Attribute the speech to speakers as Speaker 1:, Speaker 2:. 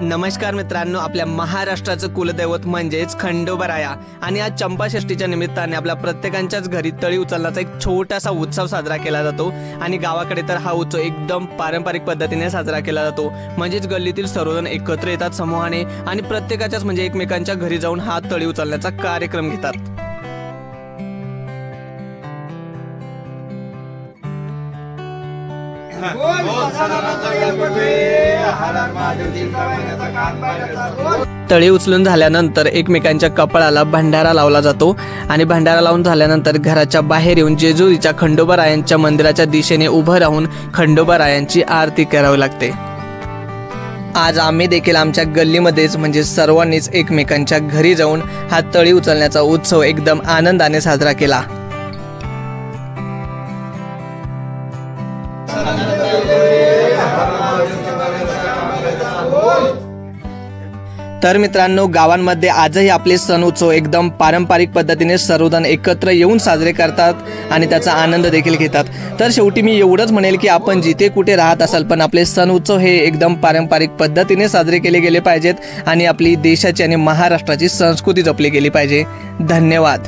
Speaker 1: नमस्कार मित्रांनो, आपल्या महाराष्ट्राचं कुलदैवत म्हणजेच खंडोबाराया आणि आज चंपाषष्ठीच्या निमित्ताने आपल्या प्रत्येकाच्याच घरी तळी उचलण्याचा एक छोटासा उत्सव साजरा केला जातो आणि गावाकडे तर हा उत्सव एकदम पारंपरिक पद्धतीने साजरा केला जातो। म्हणजेच गल्लीतील सर्वजण एकत्र येतात समूहाने आणि प्रत्येकाच्याच म्हणजे एकमेकांच्या घरी जाऊन हा तळी उचलण्याचा कार्यक्रम घेतात। तळी उचलून झाल्यानंतर एकमेकांच्या कपाळाला भंडारा लावला जातो आणि भंडारा लावून झाल्यानंतर घराच्या बाहेर येऊन जेजुरीच्या खंडोबारायांच्या मंदिराच्या दिशेने उभं राहून खंडोबारायांची आरती करावी लागते। आज आम्ही देखील आमच्या गल्लीमध्येच म्हणजे सर्वांनीच एकमेकांच्या घरी जाऊन हा तळी उचलण्याचा उत्सव एकदम आनंदाने साजरा केला। तर मित्रांनो, गावांमध्ये आजही आपले सण उत्सव एकदम पारंपरिक पद्धतीने सर्वजण एकत्र येऊन साजरे करतात आणि त्याचा आनंद देखील घेतात। तर शेवटी मी एवढंच म्हणेल की आपण जिथे कुठे राहत असाल पण आपले सण उत्सव हे एकदम पारंपरिक पद्धतीने साजरे केले गेले पाहिजेत आणि आपली देशाची आणि महाराष्ट्राची संस्कृती जपली गेली पाहिजे। धन्यवाद।